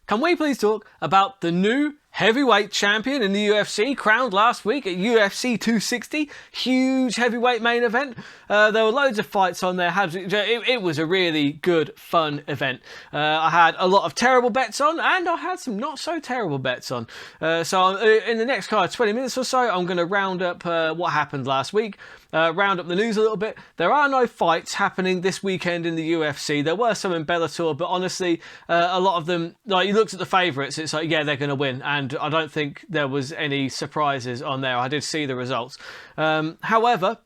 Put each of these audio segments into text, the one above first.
Can we please talk about the new heavyweight champion in the UFC, crowned last week at UFC 260? Huge heavyweight main event. There were loads of fights on there. It was a really good, fun event. I had a lot of terrible bets on, and I had some not so terrible bets on. So in the next kind of 20 minutes or so, I'm going to round up what happened last week. Round up the news a little bit. There are no fights happening this weekend in the UFC. There were some in Bellator, but honestly, a lot of them, like, you looked at the favourites, it's like, yeah, they're going to win. And I don't think there was any surprises on there. I did see the results. However,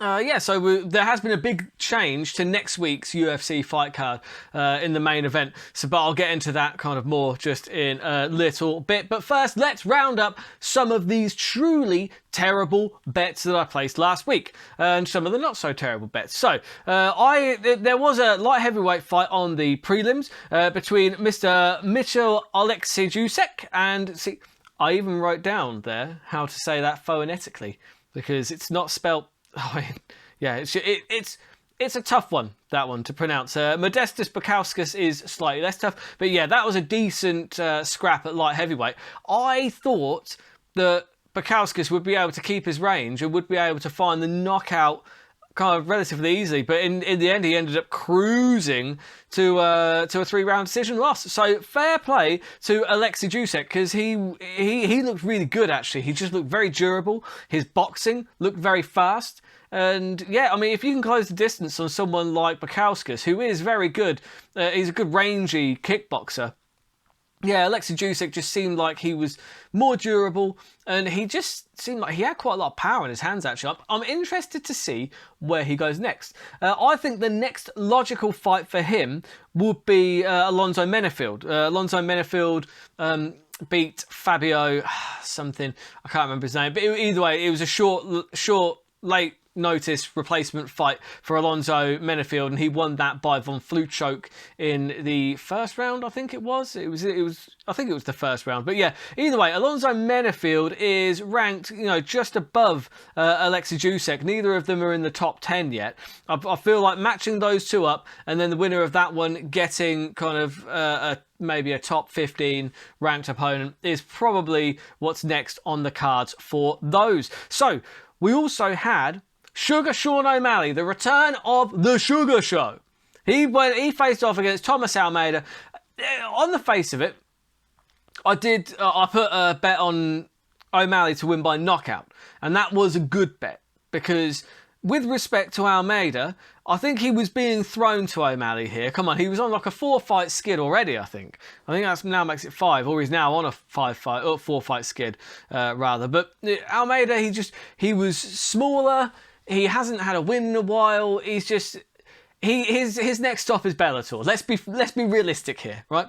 so there has been a big change to next week's UFC fight card in the main event. But I'll get into that kind of more just in a little bit. But first, let's round up some of these truly terrible bets that I placed last week, and some of the not so terrible bets. So there was a light heavyweight fight on the prelims between Mr. Mitchell Oleksiejczuk and I even wrote down there how to say that phonetically, because it's not spelt. Yeah, it's a tough one, that one, to pronounce. Modestas Bukauskas is slightly less tough, but yeah, that was a decent scrap at light heavyweight. I thought that Bukauskas would be able to keep his range and would be able to find the knockout kind of relatively easily, but in the end he ended up cruising to a 3-round decision loss. So fair play to Oleksiejczuk, because he looked really good actually. He just looked very durable. His boxing looked very fast. And yeah, I mean, if you can close the distance on someone like Bukauskas, who is very good, he's a good rangy kickboxer. Yeah, Oleksiejczuk just seemed like he was more durable, and he just seemed like he had quite a lot of power in his hands, actually. I'm interested to see where he goes next. I think the next logical fight for him would be Alonzo Menifield. Alonzo Menifield beat Fabio something, I can't remember his name, but either way, it was a short, late notice replacement fight for Alonzo Menifield, and he won that by Von Flue choke in the first round. I think it was I think it was the first round. But yeah, either way, Alonzo Menifield is ranked, just above Oleksiejczuk. Neither of them are in the top 10 yet. I feel like matching those two up, and then the winner of that one getting kind of maybe a top 15 ranked opponent is probably what's next on the cards for those. So we also had Sugar Sean O'Malley, the return of the Sugar Show. He faced off against Thomas Almeida. On the face of it, I put a bet on O'Malley to win by knockout, and that was a good bet, because with respect to Almeida, I think he was being thrown to O'Malley here. Come on, he was on like a 4-fight skid already, I think. That now makes it 5, or he's now on a 4-fight skid, rather. But Almeida, he was smaller. He hasn't had a win in a while. He's just his next stop is Bellator. Let's be realistic here, right?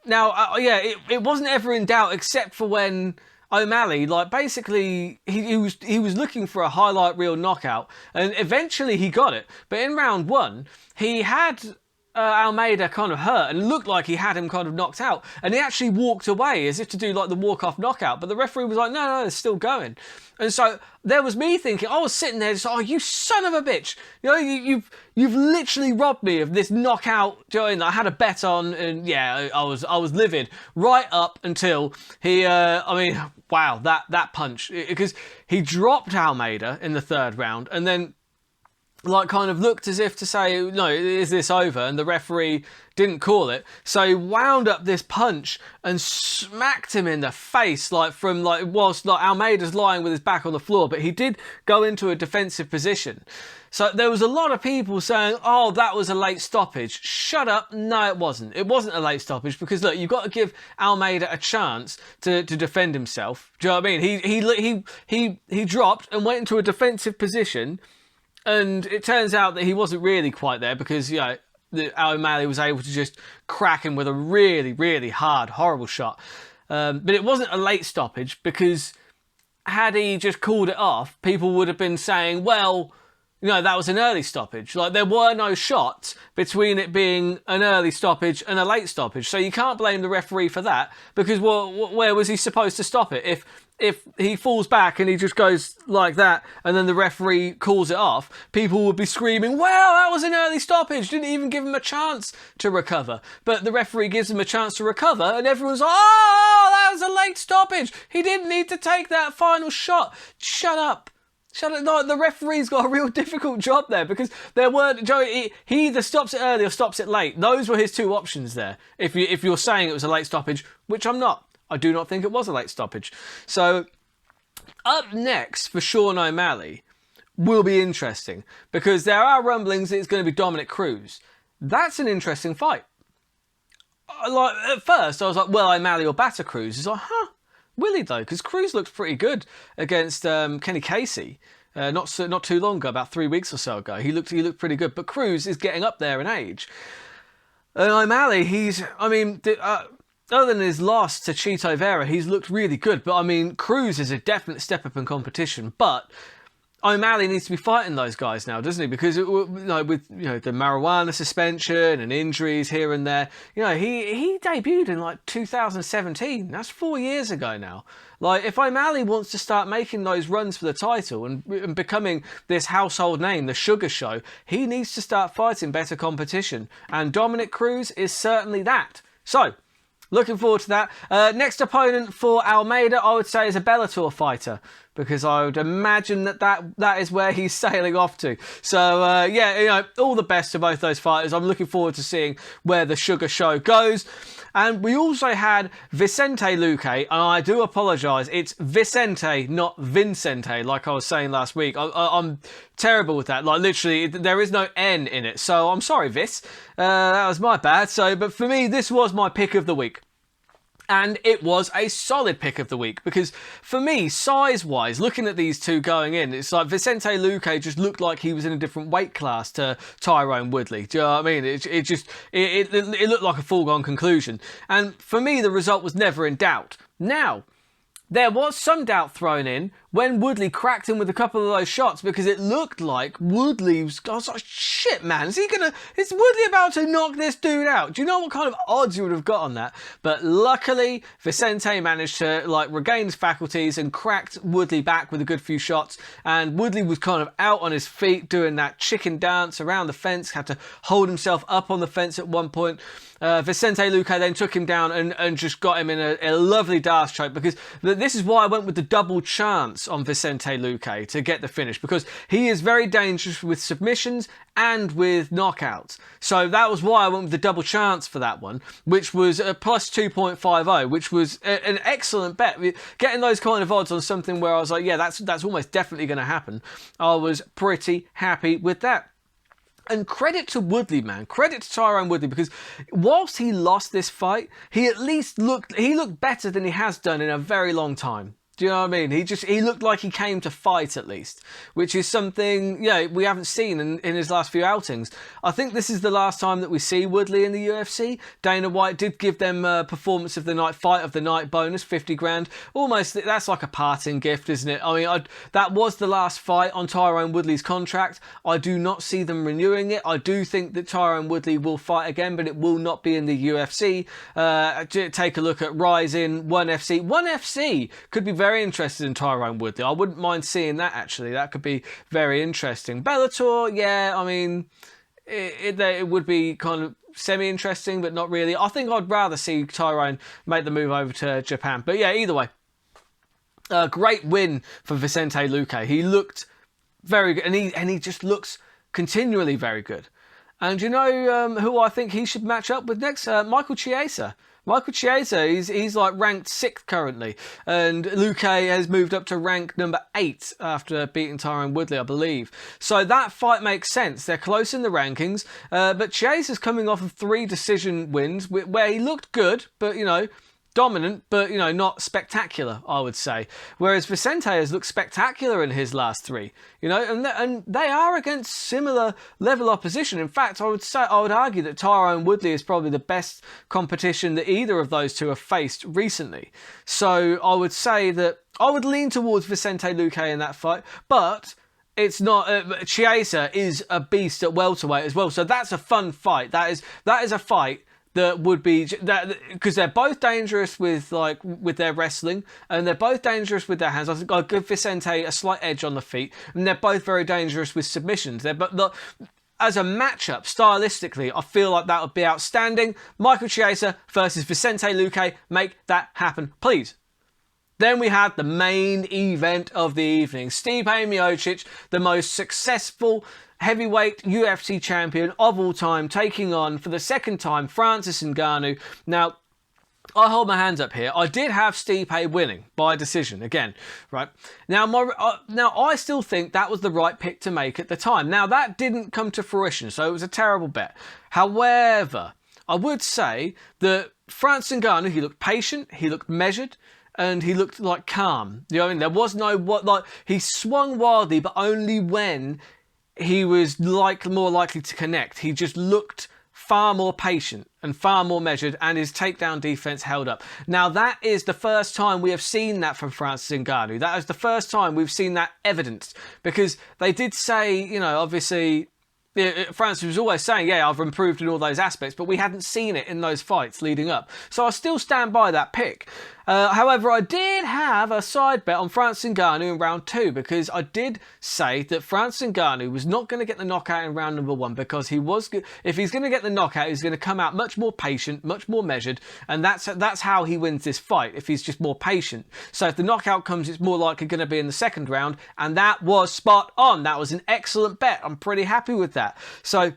Now, it wasn't ever in doubt, except for when O'Malley, like, basically he was looking for a highlight reel knockout, and eventually he got it. But in round 1, he had Almeida kind of hurt, and looked like he had him kind of knocked out, and he actually walked away as if to do like the walk-off knockout, but the referee was like, no, it's still going. And so there was me thinking, I was sitting there just, oh, you son of a bitch, you've literally robbed me of this knockout. Do you know what I mean? I had a bet on, and yeah, I was livid right up until he wow, that punch, because he dropped Almeida in the 3rd round, and then like kind of looked as if to say, no, is this over? And the referee didn't call it. So he wound up this punch and smacked him in the face, whilst Almeida's lying with his back on the floor, but he did go into a defensive position. So there was a lot of people saying, oh, that was a late stoppage. Shut up. No, it wasn't. It wasn't a late stoppage, because look, you've got to give Almeida a chance to defend himself. Do you know what I mean? He dropped and went into a defensive position, and it turns out that he wasn't really quite there, because O'Malley was able to just crack him with a really, really hard, horrible shot. But it wasn't a late stoppage, because had he just called it off, people would have been saying, well, You know, that was an early stoppage. Like, there were no shots between it being an early stoppage and a late stoppage. So you can't blame the referee for that, because where was he supposed to stop it? If he falls back and he just goes like that and then the referee calls it off, people would be screaming, "Wow, that was an early stoppage. Didn't even give him a chance to recover." But the referee gives him a chance to recover and everyone's like, "Oh, that was a late stoppage. He didn't need to take that final shot." Shut up. No, the referee's got a real difficult job there, because there weren't... He either stops it early or stops it late. Those were his two options there. If you're saying it was a late stoppage, which I'm not. I do not think it was a late stoppage. So, up next for Sean O'Malley will be interesting, because there are rumblings that it's going to be Dominic Cruz. That's an interesting fight. Like, at first, I was like, well, O'Malley or batter Cruz. It's like, will he though? Because Cruz looks pretty good against Kenny Casey. Not too long ago, about 3 weeks or so ago. He looked pretty good. But Cruz is getting up there in age. And O'Malley, other than his loss to Chito Vera, he's looked really good. But I mean, Cruz is a definite step up in competition. But O'Malley needs to be fighting those guys now, doesn't he? Because with the marijuana suspension and injuries here and there, he debuted in like 2017. That's 4 years ago now. Like, if O'Malley wants to start making those runs for the title and becoming this household name, the Sugar Show, he needs to start fighting better competition. And Dominic Cruz is certainly that. So, looking forward to that. Next opponent for Almeida, I would say, is a Bellator fighter, because I would imagine that is where he's sailing off to. So, all the best to both those fighters. I'm looking forward to seeing where the Sugar Show goes. And we also had Vicente Lucay, and I do apologise, it's Vicente, not Vincente, like I was saying last week. I'm terrible with that. Like, literally, there is no N in it. So, I'm sorry, Vic. That was my bad. But for me, this was my pick of the week. And it was a solid pick of the week, because for me, size-wise, looking at these two going in, it's like Vicente Lucay just looked like he was in a different weight class to Tyrone Woodley. Do you know what I mean? It looked like a foregone conclusion. And for me, the result was never in doubt. Now, there was some doubt thrown in when Woodley cracked him with a couple of those shots, because it looked like Woodley was... I was like, shit, man, is Woodley about to knock this dude out? Do you know what kind of odds you would have got on that? But luckily, Vicente managed to regain his faculties and cracked Woodley back with a good few shots, and Woodley was kind of out on his feet doing that chicken dance around the fence, had to hold himself up on the fence at one point. Vicente Lucay then took him down and just got him in a lovely Diaz choke, because this is why I went with the double chance on Vicente Lucay to get the finish, because he is very dangerous with submissions and with knockouts. So that was why I went with the double chance for that one, which was a plus 2.50, which was an excellent bet. Getting those kind of odds on something where I was like, yeah, that's almost definitely going to happen. I was pretty happy with that. And credit to Woodley, man. Credit to Tyrone Woodley, because whilst he lost this fight, he at least looked better than he has done in a very long time. Do you know what I mean? He looked like he came to fight, at least, which is something, we haven't seen in his last few outings. I think this is the last time that we see Woodley in the UFC. Dana White did give them a performance of the night, fight of the night bonus, 50 grand. Almost, that's like a parting gift, isn't it? I mean, that was the last fight on Tyrone Woodley's contract. I do not see them renewing it. I do think that Tyrone Woodley will fight again, but it will not be in the UFC. Take a look at Rising, ONE FC. ONE FC could be very interested in Tyrone Woodley. I wouldn't mind seeing that, actually. That could be very interesting. Bellator, yeah, I mean, it would be kind of semi-interesting, but not really. I think I'd rather see Tyrone make the move over to Japan. But yeah, either way, a great win for Vicente Lucay. He looked very good, and he just looks continually very good. And you know who I think he should match up with next? Michael Chiesa. Michael Chiesa, he's like ranked 6th currently, and Lucay has moved up to rank number 8 after beating Tyrone Woodley, I believe. So that fight makes sense. They're close in the rankings, but Chiesa's coming off of 3 decision wins where he looked good, but dominant, but not spectacular, I would say. Whereas Vicente has looked spectacular in his last 3, and they are against similar level opposition. In fact, I would argue that Tyrone Woodley is probably the best competition that either of those two have faced recently. So I would say that I would lean towards Vicente Lucay in that fight, but it's not. Chiesa is a beast at welterweight as well, so that's a fun fight. That is a fight that would be that, because they're both dangerous with their wrestling, and they're both dangerous with their hands. I think I'll give Vicente a slight edge on the feet, and they're both very dangerous with submissions. As a matchup, stylistically, I feel like that would be outstanding. Michael Chiesa versus Vicente Lucay, make that happen, please. Then we had the main event of the evening. Stipe Miocic, the most successful heavyweight UFC champion of all time, taking on, for the second time, Francis Ngannou. Now, I hold my hands up here. I did have Stipe winning by decision again, right? Now, I still think that was the right pick to make at the time. Now, that didn't come to fruition, so it was a terrible bet. However, I would say that Francis Ngannou, he looked patient, he looked measured, and he looked like calm. You know what I mean? There was no he swung wildly, but only when he was more likely to connect. He just looked far more patient and far more measured, and his takedown defense held up. Now, that is the first time we have seen that from Francis Ngannou. That is the first time we've seen that evidenced, because they did say, you know, obviously, Francis was always saying, yeah, I've improved in all those aspects, but we hadn't seen it in those fights leading up. So I still stand by that pick. However, I did have a side bet on Francis Ngannou in round 2, because I did say that Francis Ngannou was not going to get the knockout in round number 1, because if he's going to get the knockout, he's going to come out much more patient, much more measured, and that's how he wins this fight, if he's just more patient. So if the knockout comes, it's more likely going to be in the second round, and that was spot on. That was an excellent bet. I'm pretty happy with that. So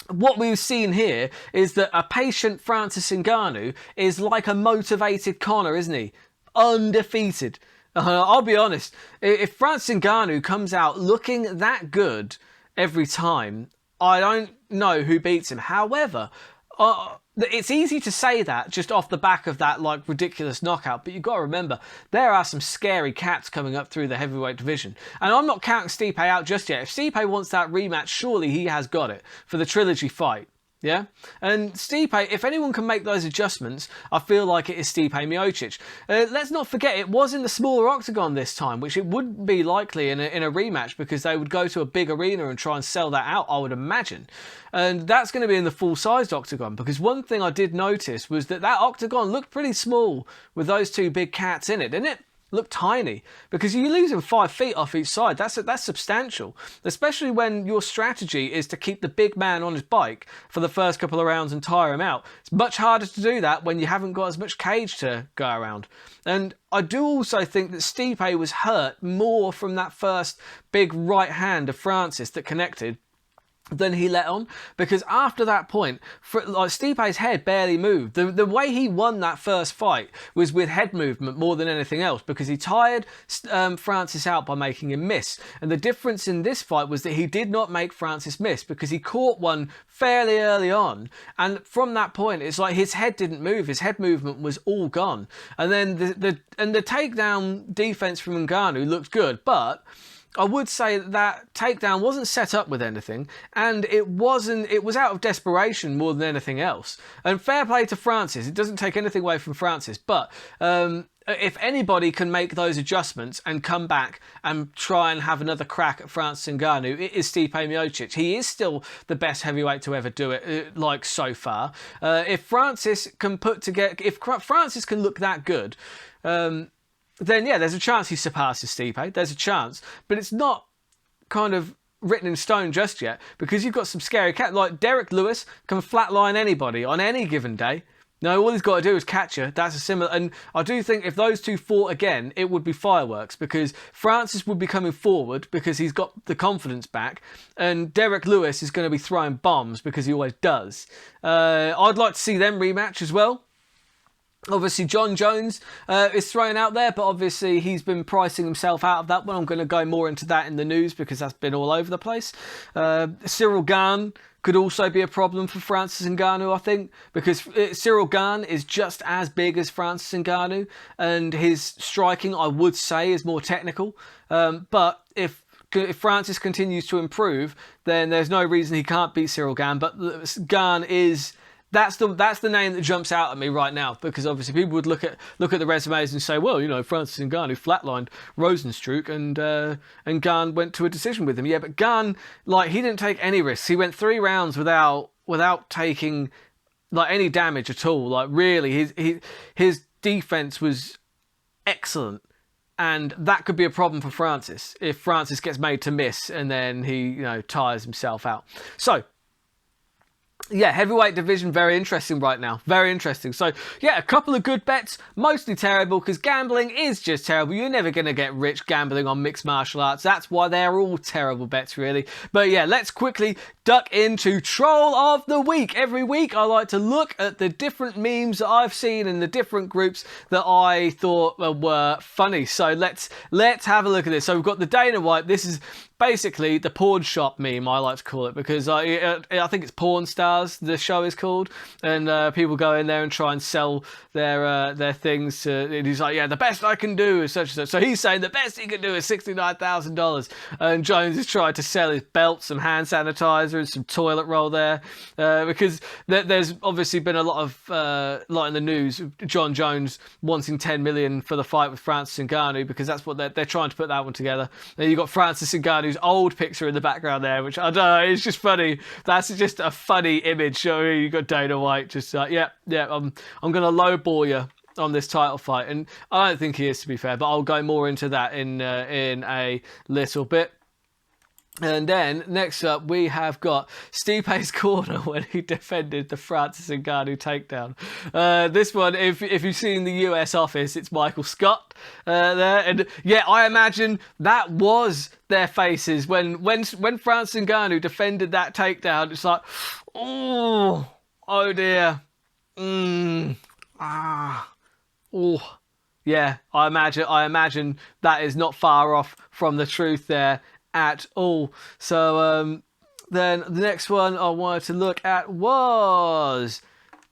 what we've seen here is that a patient Francis Ngannou is like a motivated Conor, isn't he? Undefeated. I'll be honest, if Francis Ngannou comes out looking that good every time, I don't know who beats him. However, it's easy to say that just off the back of that ridiculous knockout, but you've got to remember there are some scary cats coming up through the heavyweight division, and I'm not counting Stipe out just yet. If Stipe wants that rematch, surely he has got it for the trilogy fight. Yeah? And Stipe, if anyone can make those adjustments, I feel like it is Stipe Miocic. Let's not forget, it was in the smaller octagon this time, which it wouldn't be likely in a rematch, because they would go to a big arena and try and sell that out, I would imagine. And that's going to be in the full-sized octagon, because one thing I did notice was that octagon looked pretty small with those two big cats in it, didn't it? Look tiny, because you're losing 5 feet off each side. That's substantial, especially when your strategy is to keep the big man on his bike for the first couple of rounds and tire him out. It's much harder to do that when you haven't got as much cage to go around. And I do also think that Stipe was hurt more from that first big right hand of Francis that connected than he let on, because after that point, Stipe's head barely moved. The way he won that first fight was with head movement more than anything else, because he tired Francis out by making him miss. And the difference in this fight was that he did not make Francis miss, because he caught one fairly early on, and from that point it's like his head didn't move. His head movement was all gone. And then the takedown defense from Ngannou looked good, but I would say that takedown wasn't set up with anything, and it was out of desperation more than anything else. And fair play to Francis, it doesn't take anything away from Francis, but if anybody can make those adjustments and come back and try and have another crack at Francis Ngannou, it is Stipe Miocic. He is still the best heavyweight to ever do it, so far. If Francis can look that good, then yeah, there's a chance he surpasses Stipe. There's a chance, but it's not kind of written in stone just yet, because you've got some scary cats. Like Derek Lewis can flatline anybody on any given day. No, all he's got to do is catch you. That's a similar, and I do think if those two fought again, it would be fireworks, because Francis would be coming forward because he's got the confidence back, and Derek Lewis is going to be throwing bombs because he always does. I'd like to see them rematch as well. Obviously, Jon Jones is thrown out there, but obviously he's been pricing himself out of that one. I'm going to go more into that in the news, because that's been all over the place. Cyril Gane could also be a problem for Francis Ngannou, I think, because Cyril Gane is just as big as Francis Ngannou, and his striking, I would say, is more technical. But if Francis continues to improve, then there's no reason he can't beat Cyril Gane. But Gane is That's the name that jumps out at me right now, because obviously people would look at the resumes and say, well, you know, Francis Ngannou flatlined Rozenstruik and Gane went to a decision with him. Yeah, but Gane, like, he didn't take any risks. He went 3 rounds without taking like any damage at all. Like, really, his defense was excellent. And that could be a problem for Francis if Francis gets made to miss and then he, you know, tires himself out. So, yeah, heavyweight division, very interesting right now. Very interesting. So, yeah, a couple of good bets, mostly terrible, because gambling is just terrible. You're never going to get rich gambling on mixed martial arts. That's why they're all terrible bets, really. But, yeah, let's quickly duck into Troll of the Week. Every week, I like to look at the different memes that I've seen in the different groups that I thought were funny. So, let's have a look at this. So, we've got the Dana White. This is basically the porn shop meme, I like to call it, because I think it's Porn Stars, the show is called, and people go in there and try and sell their things to, and he's like, yeah, the best I can do is such and such. So he's saying the best he can do is $69,000, and Jones is trying to sell his belt, some hand sanitizer, and some toilet roll there, because there's obviously been a lot in the news, Jon Jones wanting 10 million for the fight with Francis Ngannou, because that's what they're trying to put that one together. Then you've got Francis Ngannou's old picture in the background there, which I don't know, it's just funny. That's just a funny image showing you got Dana White just like, I'm gonna lowball you on this title fight, and I don't think he is, to be fair, but I'll go more into that in a little bit. And then next up we have got Stipe's corner when he defended the Francis Ngannou takedown. This one, if you've seen the US Office, it's Michael Scott there, and yeah, I imagine that was their faces when Francis Ngannou defended that takedown. It's like, oh dear, yeah. I imagine that is not far off from the truth there at all. So then the next one I wanted to look at was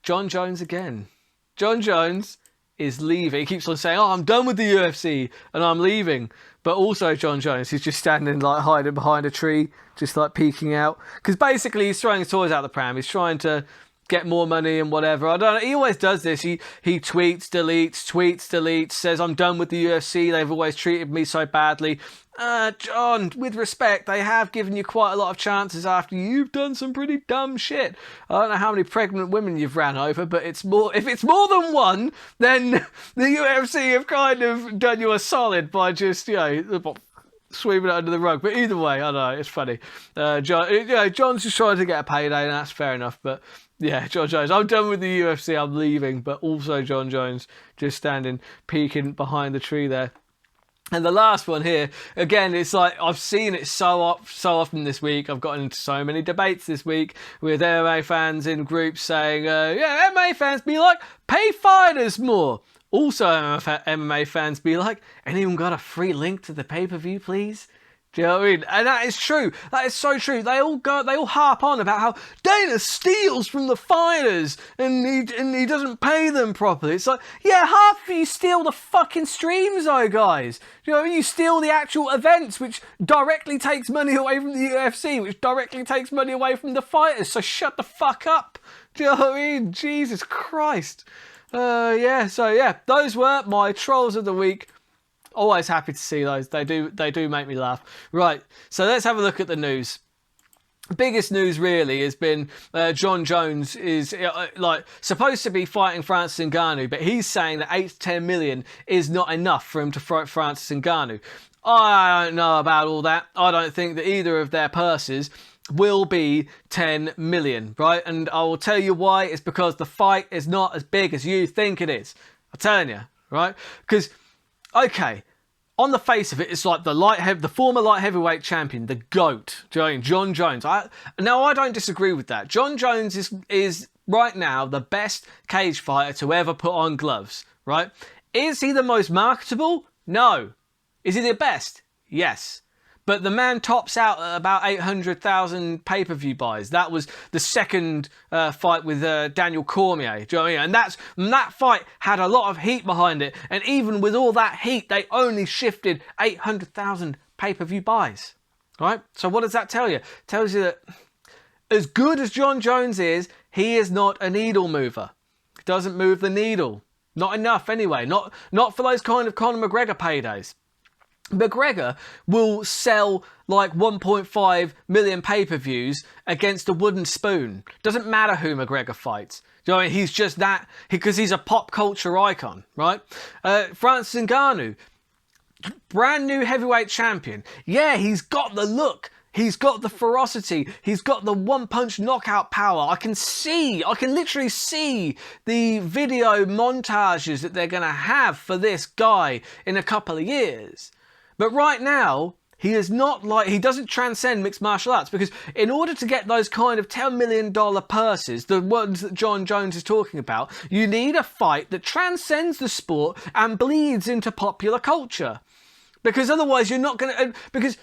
Jon Jones again. Jon Jones is leaving. He keeps on saying, oh, I'm done with the UFC and I'm leaving. But also Jon Jones, he's just standing, like, hiding behind a tree, just like peeking out. Because basically he's throwing his toys out the pram. He's trying to get more money and whatever. I don't know. He always does this. He tweets, deletes, says, I'm done with the UFC. They've always treated me so badly. Jon, with respect, they have given you quite a lot of chances after you've done some pretty dumb shit. I don't know how many pregnant women you've ran over, but if it's more than one, then the UFC have kind of done you a solid by just, you know, sweeping it under the rug. But either way, I don't know, it's funny. Jon's just trying to get a payday, and that's fair enough. But yeah, Jon Jones, I'm done with the UFC, I'm leaving. But also Jon Jones just standing, peeking behind the tree there. And the last one here, again, it's like I've seen it so often this week. I've gotten into so many debates this week with MMA fans in groups saying, yeah, MMA fans be like, pay fighters more. Also, MMA fans be like, anyone got a free link to the pay-per-view, please? Do you know what I mean? And that is true. That is so true. They all harp on about how Dana steals from the fighters and he doesn't pay them properly. It's like, yeah, half of you steal the fucking streams, though, guys. Do you know what I mean? You steal the actual events, which directly takes money away from the UFC, which directly takes money away from the fighters. So shut the fuck up. Do you know what I mean? Jesus Christ. So yeah, those were my trolls of the week. Always happy to see those. They do make me laugh. Right, so let's have a look at the news. Biggest news really has been Jon Jones is supposed to be fighting Francis Ngannou, but he's saying that 8 to 10 million is not enough for him to fight Francis Ngannou. I don't know about all that. I don't think that either of their purses will be 10 million, right? And I will tell you why. It's because the fight is not as big as you think it is. I'm telling you, right? Because, okay, on the face of it, it's like the former light heavyweight champion, the GOAT, Jon Jones. I don't disagree with that. Jon Jones is right now the best cage fighter to ever put on gloves, right? Is he the most marketable? No. Is he the best? Yes. But the man tops out at about 800,000 pay-per-view buys. That was the second fight with Daniel Cormier. Do you know what I mean? And that fight had a lot of heat behind it. And even with all that heat, they only shifted 800,000 pay-per-view buys. Right? So what does that tell you? It tells you that as good as Jon Jones is, he is not a needle mover. He doesn't move the needle. Not enough anyway. Not for those kind of Conor McGregor paydays. McGregor will sell like 1.5 million pay-per-views against a wooden spoon. Doesn't matter who McGregor fights. Do you know what I mean? He's just that, because he's a pop culture icon, right? Francis Ngannou, brand new heavyweight champion. Yeah, he's got the look. He's got the ferocity. He's got the one-punch knockout power. I can literally see the video montages that they're going to have for this guy in a couple of years. But right now, he doesn't transcend mixed martial arts, because in order to get those kind of $10 million purses, the ones that Jon Jones is talking about, you need a fight that transcends the sport and bleeds into popular culture. Because otherwise you're not going to...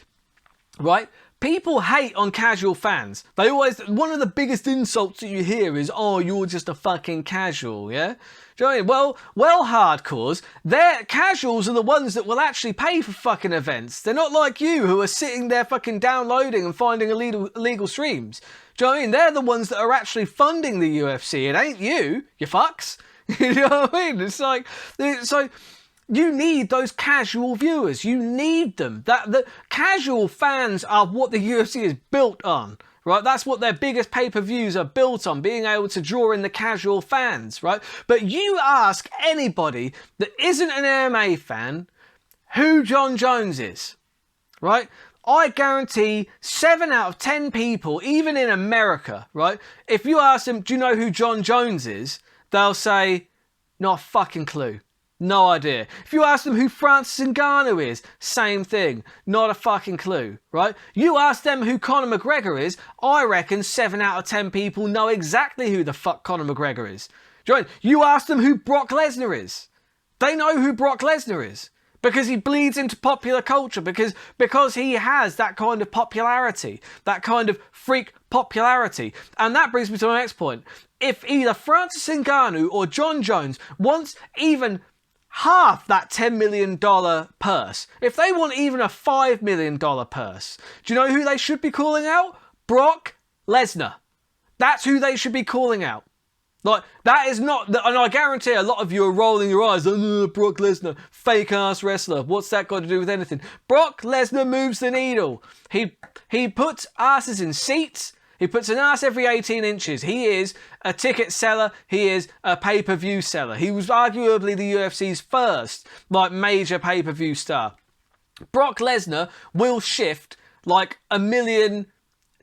Right? People hate on casual fans. One of the biggest insults that you hear is, oh, you're just a fucking casual, yeah? Do you know what I mean? Well, hardcores, their casuals are the ones that will actually pay for fucking events. They're not like you, who are sitting there fucking downloading and finding illegal streams. Do you know what I mean? They're the ones that are actually funding the UFC. It ain't you fucks. You know what I mean? It's like, so... You need those casual viewers. You need them. The casual fans are what the UFC is built on, right? That's what their biggest pay-per-views are built on, being able to draw in the casual fans, right? But you ask anybody that isn't an MMA fan who Jon Jones is, right? I guarantee 7 out of 10 people, even in America, right? If you ask them, do you know who Jon Jones is? They'll say, not a fucking clue. No idea. If you ask them who Francis Ngannou is, same thing. Not a fucking clue, right? You ask them who Conor McGregor is, I reckon 7 out of 10 people know exactly who the fuck Conor McGregor is. Do you know what I mean? You ask them who Brock Lesnar is. They know who Brock Lesnar is. Because he bleeds into popular culture, because he has that kind of popularity, that kind of freak popularity. And that brings me to my next point. If either Francis Ngannou or Jon Jones wants even half that $10 million purse, if they want even a $5 million purse, do you know who they should be calling out? Brock Lesnar. That's who they should be calling out. Like, that is not... And I guarantee a lot of you are rolling your eyes. Oh, Brock Lesnar, fake-ass wrestler. What's that got to do with anything? Brock Lesnar moves the needle. He puts asses in seats. He puts an ass every 18 inches. He is a ticket seller. He is a pay-per-view seller. He was arguably the UFC's first, major pay-per-view star. Brock Lesnar will shift 1 million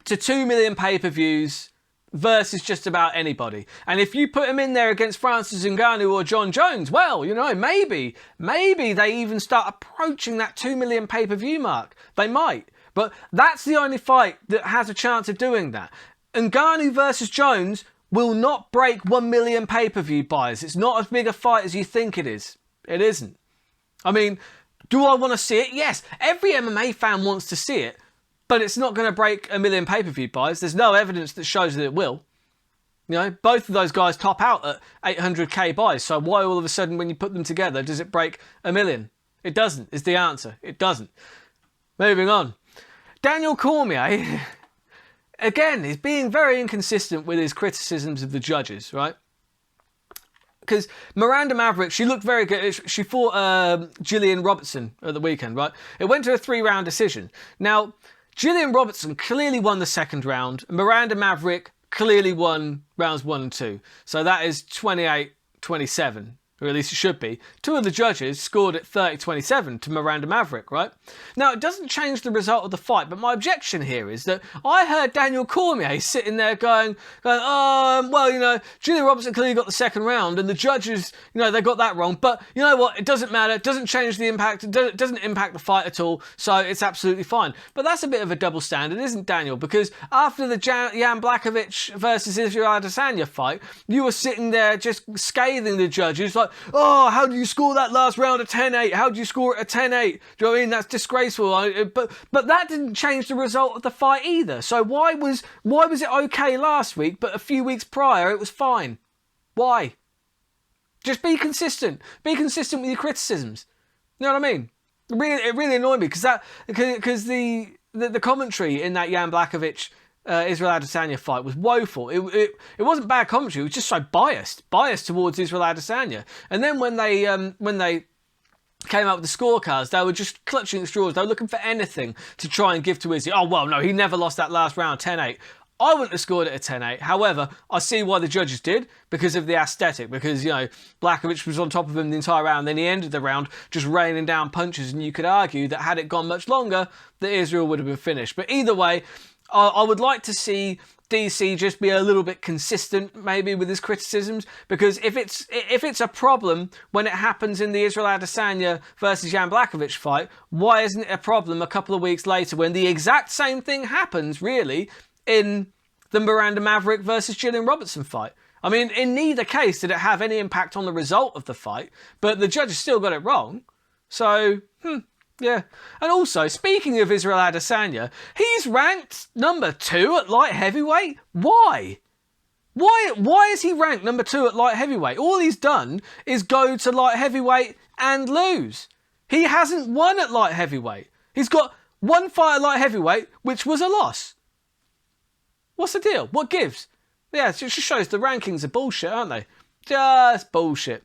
to 2 million pay-per-views versus just about anybody. And if you put him in there against Francis Ngannou or Jon Jones, well, maybe they even start approaching that 2 million pay-per-view mark. They might. But that's the only fight that has a chance of doing that. Ngannou versus Jones will not break 1 million pay-per-view buys. It's not as big a fight as you think it is. It isn't. I mean, do I want to see it? Yes. Every MMA fan wants to see it, but it's not going to break 1 million pay-per-view buys. There's no evidence that shows that it will. Both of those guys top out at 800k buys. So why all of a sudden, when you put them together, does it break 1 million? It doesn't, is the answer. It doesn't. Moving on. Daniel Cormier, again, is being very inconsistent with his criticisms of the judges, right? Because Miranda Maverick, she looked very good. She fought Gillian Robertson at the weekend, right? It went to a 3-round decision. Now, Gillian Robertson clearly won the second round. Miranda Maverick clearly won rounds 1 and 2. So that is 28-27. Or at least it should be. 2 of the judges scored it 30-27 to Miranda Maverick, right? Now, it doesn't change the result of the fight, but my objection here is that I heard Daniel Cormier sitting there going, Julia Robertson clearly got the second round, and the judges, they got that wrong, but you know what? It doesn't matter. It doesn't change the impact. It doesn't impact the fight at all, so it's absolutely fine. But that's a bit of a double standard, isn't Daniel? Because after the Jan Blachowicz versus Israel Adesanya fight, you were sitting there just scathing the judges, like, oh, how do you score that last round a 10-8? How do you score it a 10-8? Do you know what I mean? That's disgraceful. But that didn't change the result of the fight either. So why was it okay last week, but a few weeks prior it was fine? Why? Just be consistent. Be consistent with your criticisms. You know what I mean? It really annoyed me because the commentary in that Jan Blachowicz Israel Adesanya fight was woeful. It wasn't bad commentary. It was just so biased towards Israel Adesanya. And then when they came out with the scorecards, they were just clutching at straws. They were looking for anything to try and give to Izzy. Oh well, no, he never lost that last round, 10-8. I wouldn't have scored it at 10-8. However, I see why the judges did, because of the aesthetic. Because, you know, Blachowicz was on top of him the entire round. Then he ended the round just raining down punches. And you could argue that had it gone much longer, that Israel would have been finished. But either way, I would like to see DC just be a little bit consistent, maybe, with his criticisms. Because if it's a problem when it happens in the Israel Adesanya versus Jan Blachowicz fight, why isn't it a problem a couple of weeks later when the exact same thing happens, really, in the Miranda Maverick versus Gillian Robertson fight? I mean, in neither case did it have any impact on the result of the fight, but the judges still got it wrong. So, yeah. And also, speaking of Israel Adesanya, he's ranked number 2 at light heavyweight. Why? Why is he ranked number 2 at light heavyweight? All he's done is go to light heavyweight and lose. He hasn't won at light heavyweight. He's got one fight at light heavyweight, which was a loss. What's the deal? What gives? Yeah, it just shows the rankings are bullshit, aren't they? Just bullshit.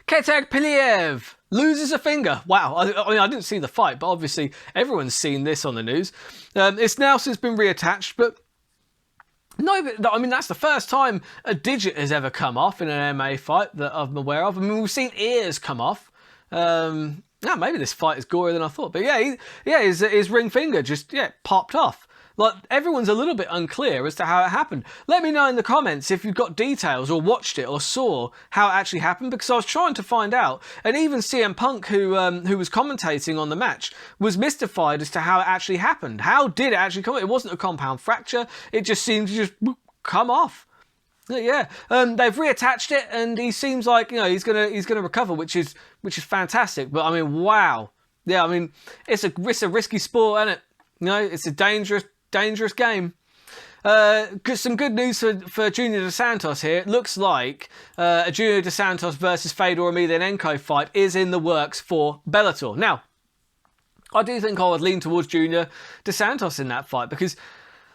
Ketek Piliev loses a finger. Wow, I mean, I didn't see the fight, but obviously everyone's seen this on the news. It's now since been reattached, but no, I mean, that's the first time a digit has ever come off in an MMA fight that I'm aware of. I mean, we've seen ears come off. Yeah, maybe this fight is gorier than I thought, but his ring finger just popped off. Like, everyone's a little bit unclear as to how it happened. Let me know in the comments if you've got details or watched it or saw how it actually happened, because I was trying to find out. And even CM Punk, who was commentating on the match, was mystified as to how it actually happened. How did it actually come? It wasn't a compound fracture. It just seemed to just come off. Yeah, they've reattached it, and he seems like, you know, he's gonna recover, which is fantastic. But I mean, wow. Yeah, I mean, it's a risky sport, isn't it? You know, it's a dangerous game. Some good news for Junior Dos Santos here. It looks like a Junior Dos Santos versus Fedor Emelianenko fight is in the works for Bellator. Now, I do think I would lean towards Junior Dos Santos in that fight, because,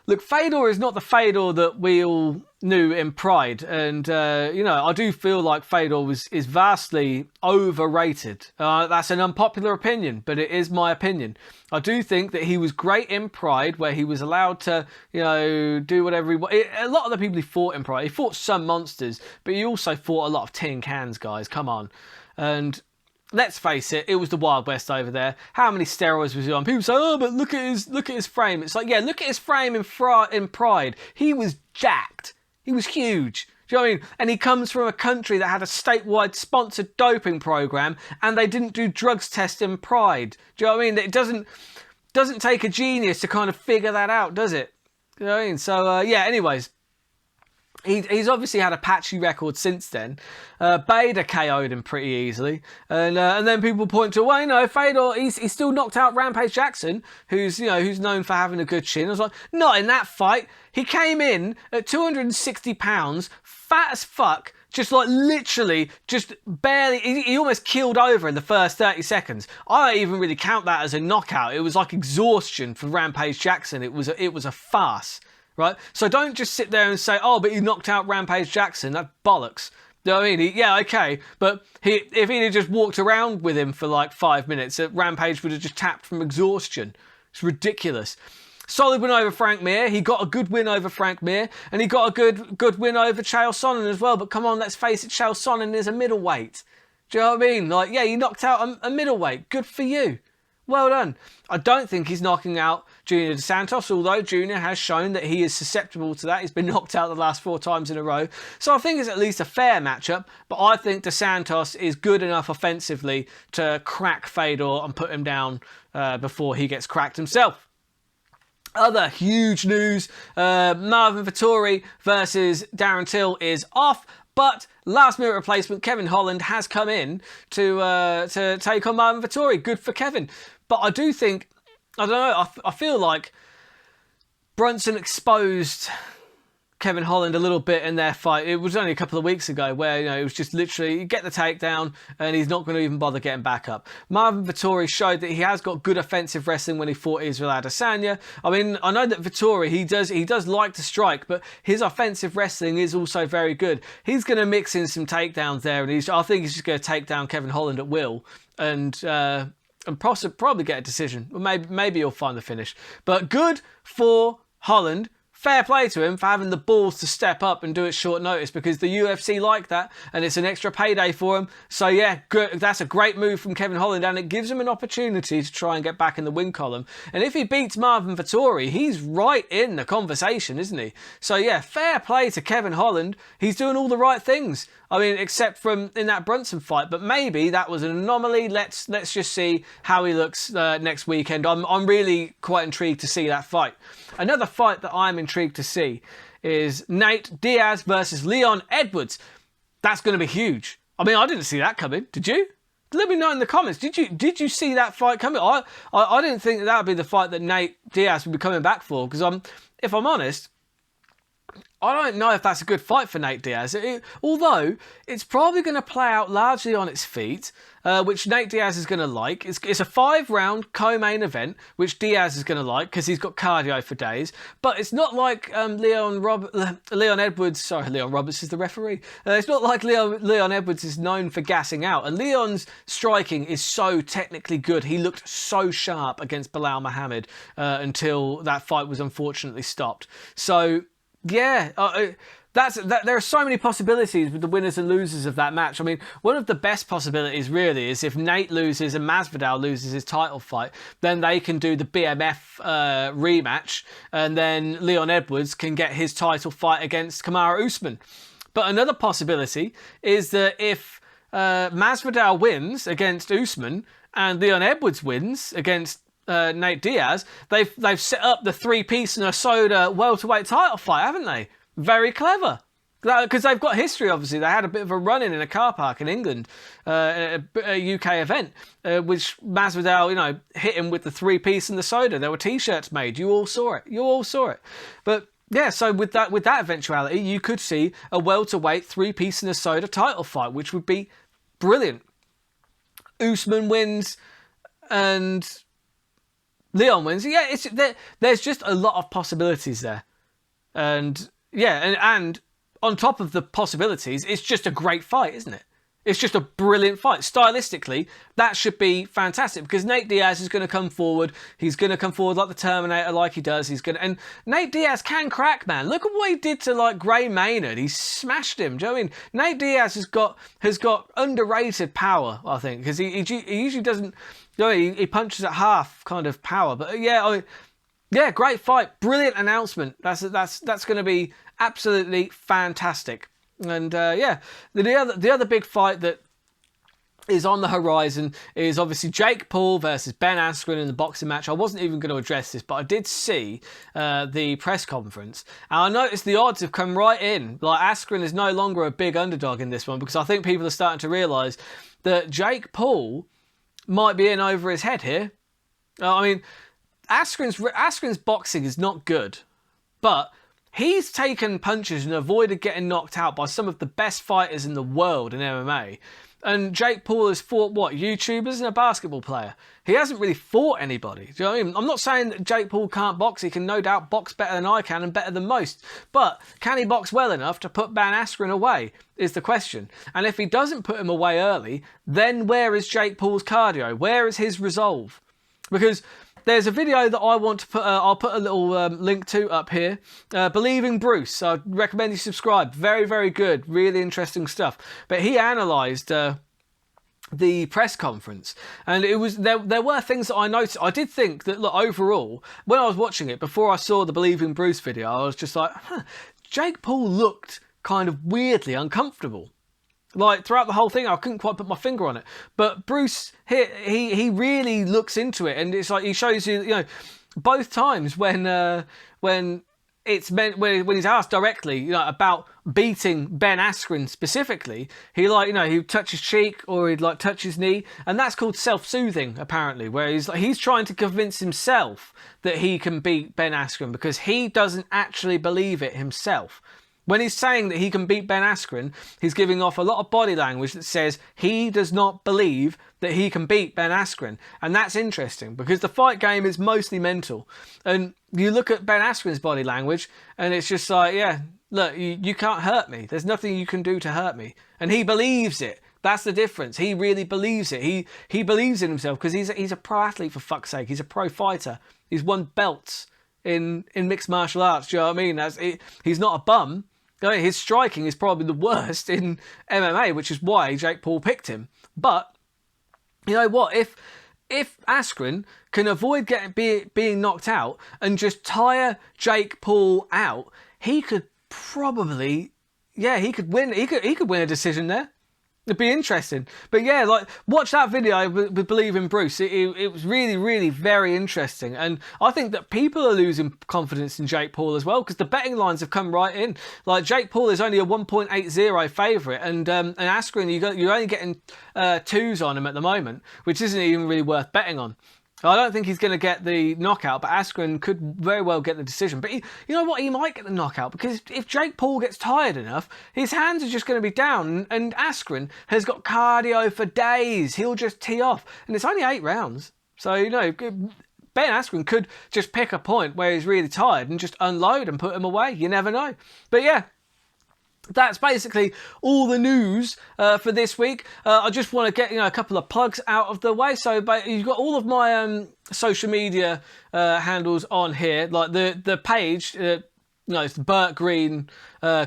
look, Fedor is not the Fedor that we all knew in Pride. And, you know, I do feel like Fedor is vastly overrated. That's an unpopular opinion, but it is my opinion. I do think that he was great in Pride, where he was allowed to, you know, do whatever he wanted. A lot of the people he fought in Pride, he fought some monsters, but he also fought a lot of tin cans, guys. Come on. And let's face it, it was the Wild West over there. How many steroids was he on? People say, oh, but look at his frame. It's like, yeah, look at his frame in Pride. He was jacked. He was huge. Do you know what I mean? And he comes from a country that had a statewide sponsored doping program, and they didn't do drugs tests in Pride. Do you know what I mean? It doesn't take a genius to kind of figure that out, does it? Do you know what I mean? So, yeah, anyways. He's obviously had a patchy record since then. Bader KO'd him pretty easily. And then people point to, well, you know, Fedor, he's still knocked out Rampage Jackson, who's known for having a good chin. I was like, not in that fight. He came in at 260 pounds, fat as fuck, just like literally, just barely, he almost keeled over in the first 30 seconds. I don't even really count that as a knockout. It was like exhaustion for Rampage Jackson. It was a farce. Right? So don't just sit there and say, oh, but he knocked out Rampage Jackson. That's bollocks. You know what I mean? Yeah, okay. But if he'd have just walked around with him for like 5 minutes, Rampage would have just tapped from exhaustion. It's ridiculous. Solid win over Frank Mir. He got a good win over Frank Mir. And he got a good win over Chael Sonnen as well. But come on, let's face it, Chael Sonnen is a middleweight. Do you know what I mean? Like, yeah, he knocked out a middleweight. Good for you. Well done. I don't think he's knocking out Junior Dos Santos, although Junior has shown that he is susceptible to that. He's been knocked out the last 4 times in a row. So I think it's at least a fair matchup, but I think Dos Santos is good enough offensively to crack Fedor and put him down before he gets cracked himself. Other huge news, Marvin Vittori versus Darren Till is off, but last minute replacement Kevin Holland has come in to take on Marvin Vittori. Good for Kevin. But I do think, I don't know, I feel like Brunson exposed Kevin Holland a little bit in their fight. It was only a couple of weeks ago where, it was just literally you get the takedown and he's not going to even bother getting back up. Marvin Vittori showed that he has got good offensive wrestling when he fought Israel Adesanya. I mean, I know that Vittori, he does like to strike, but his offensive wrestling is also very good. He's going to mix in some takedowns there, and I think he's just going to take down Kevin Holland at will and probably get a decision. Or maybe he'll find the finish. But good for Holland. Fair play to him for having the balls to step up and do it short notice, because the UFC like that and it's an extra payday for him. So yeah, good. That's a great move from Kevin Holland, and it gives him an opportunity to try and get back in the win column. And if he beats Marvin Vittori, he's right in the conversation, isn't he? So yeah, fair play to Kevin Holland. He's doing all the right things. I mean, except from in that Brunson fight, but maybe that was an anomaly. Let's just see how he looks next weekend. I'm really quite intrigued to see that fight. Another fight that I'm intrigued to see is Nate Diaz versus Leon Edwards. That's going to be huge. I mean, I didn't see that coming. Did you? Let me know in the comments. Did you see that fight coming? I didn't think that would be the fight that Nate Diaz would be coming back for, because if I'm honest, I don't know if that's a good fight for Nate Diaz, although it's probably going to play out largely on its feet, which Nate Diaz is going to like. It's a 5-round co-main event, which Diaz is going to like because he's got cardio for days. But it's not like Leon Edwards. Sorry, Leon Roberts is the referee. It's not like Leon Edwards is known for gassing out. And Leon's striking is so technically good. He looked so sharp against Bilal Muhammad until that fight was unfortunately stopped. So yeah, there are so many possibilities with the winners and losers of that match. I mean, one of the best possibilities really is if Nate loses and Masvidal loses his title fight, then they can do the BMF rematch, and then Leon Edwards can get his title fight against Kamaru Usman. But another possibility is that if Masvidal wins against Usman and Leon Edwards wins against Nate Diaz, they've set up the 3-piece and a soda welterweight title fight, haven't they? Very clever, because they've got history. Obviously, they had a bit of a run-in a car park in England, a UK event, which Masvidal, hit him with the 3-piece and the soda. There were T-shirts made. You all saw it. But yeah, so with that eventuality, you could see a welterweight 3-piece and a soda title fight, which would be brilliant. Usman wins and Leon wins. Yeah, there's just a lot of possibilities there. And yeah, and on top of the possibilities, it's just a great fight, isn't it? It's just a brilliant fight. Stylistically, that should be fantastic, because Nate Diaz is going to come forward. He's going to come forward like the Terminator, like he does. And Nate Diaz can crack, man. Look at what he did to Gray Maynard. He smashed him. Do you know what I mean? Nate Diaz has got underrated power, I think, because he usually doesn't. He punches at half kind of power. But yeah, great fight. Brilliant announcement. That's going to be absolutely fantastic. And the other big fight that is on the horizon is obviously Jake Paul versus Ben Askren in the boxing match. I wasn't even going to address this, but I did see the press conference, and I noticed the odds have come right in. Askren is no longer a big underdog in this one, because I think people are starting to realise that Jake Paul might be in over his head here. I mean, Askren's boxing is not good, but he's taken punches and avoided getting knocked out by some of the best fighters in the world in MMA. And Jake Paul has fought, YouTubers and a basketball player. He hasn't really fought anybody. Do you know what I mean? I'm not saying that Jake Paul can't box. He can no doubt box better than I can and better than most. But can he box well enough to put Ben Askren away is the question. And if he doesn't put him away early, then where is Jake Paul's cardio? Where is his resolve? Because there's a video that I want to put, I'll put a little link to up here. Believing Bruce, I recommend you subscribe. Very, very good. Really interesting stuff. But he analysed the press conference, and it was there were things that I noticed. I did think that, look, overall, when I was watching it, before I saw the Believing Bruce video, I was just like, Jake Paul looked kind of weirdly uncomfortable. Throughout the whole thing, I couldn't quite put my finger on it. But Bruce, he really looks into it, and it's like he shows you, both times when it's meant when he's asked directly, you know, about beating Ben Askren specifically, he like, you know, he'd touch his cheek or he'd like touch his knee, and that's called self-soothing apparently, where he's trying to convince himself that he can beat Ben Askren because he doesn't actually believe it himself. When he's saying that he can beat Ben Askren, he's giving off a lot of body language that says he does not believe that he can beat Ben Askren. And that's interesting because the fight game is mostly mental. And you look at Ben Askren's body language and it's just like, yeah, look, you can't hurt me. There's nothing you can do to hurt me. And he believes it. That's the difference. He really believes it. He believes in himself because he's a pro athlete, for fuck's sake. He's a pro fighter. He's won belts in mixed martial arts. Do you know what I mean? He's not a bum. His striking is probably the worst in MMA, which is why Jake Paul picked him. But you know what? If Askren can avoid being knocked out and just tire Jake Paul out, he could probably, he could win. He could win a decision there. It'd be interesting. But yeah, like, watch that video with Believe in Bruce. It was really, really very interesting. And I think that people are losing confidence in Jake Paul as well, because the betting lines have come right in. Like, Jake Paul is only a 1.80 favourite, and Askren, you're only getting 2s on him at the moment, which isn't even really worth betting on. I don't think he's going to get the knockout, but Askren could very well get the decision. But you know what? He might get the knockout because if Jake Paul gets tired enough, his hands are just going to be down. And Askren has got cardio for days. He'll just tee off. And it's only 8 rounds. So, you know, Ben Askren could just pick a point where he's really tired and just unload and put him away. You never know. But yeah. That's basically all the news for this week. I just want to get a couple of plugs out of the way. So you've got all of my social media handles on here, like the page. It's the Burt Green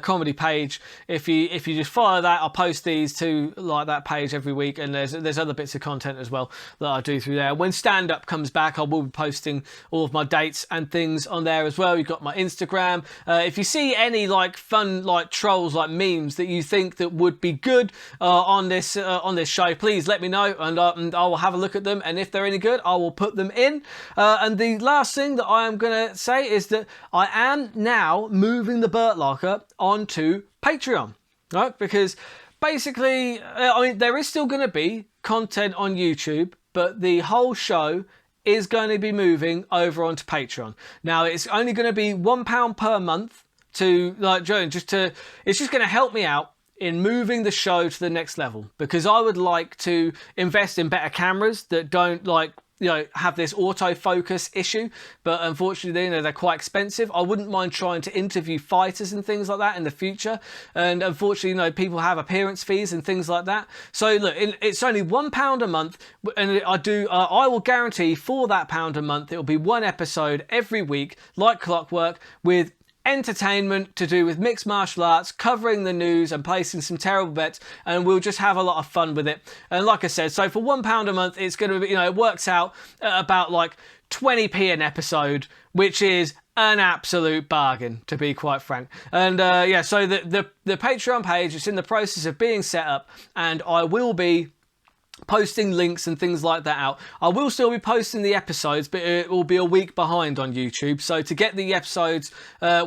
comedy page. If you just follow that, I'll post these to like that page every week, and there's other bits of content as well that I do through there. When stand up comes back, I will be posting all of my dates and things on there as well. You've got my Instagram. If you see any like fun like trolls, like memes that you think that would be good on this show, please let me know, and I will have a look at them. And if they're any good, I will put them in. And the last thing that I am going to say is that I am now moving the Burt Locker onto Patreon, right? Because basically, I mean, there is still going to be content on YouTube, but the whole show is going to be moving over onto Patreon. Now, it's only going to be £1 per month to, like, Joan, it's just going to help me out in moving the show to the next level, because I would like to invest in better cameras that don't have this autofocus issue, but unfortunately, they're quite expensive. I wouldn't mind trying to interview fighters and things like that in the future. And unfortunately, people have appearance fees and things like that. So look, it's only £1 a month, and I will guarantee for that £1 a month, it'll be one episode every week, like clockwork, with entertainment to do with mixed martial arts, covering the news and placing some terrible bets, and we'll just have a lot of fun with it. And like I said, so for £1 a month, it's going to be, it works out at about like 20p an episode, which is an absolute bargain, to be quite frank. And so the Patreon page is in the process of being set up, and I will be posting links and things like that out. I will still be posting the episodes, but it will be a week behind on YouTube. So to get the episodes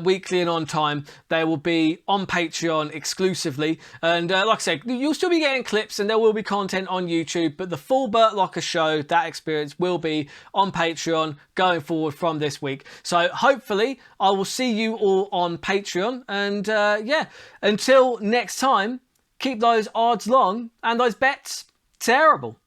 weekly and on time, they will be on Patreon exclusively. And like I said, you'll still be getting clips and there will be content on YouTube, but the full Burt Locker show, that experience, will be on Patreon going forward from this week. So hopefully I will see you all on Patreon. And until next time, keep those odds long and those bets terrible.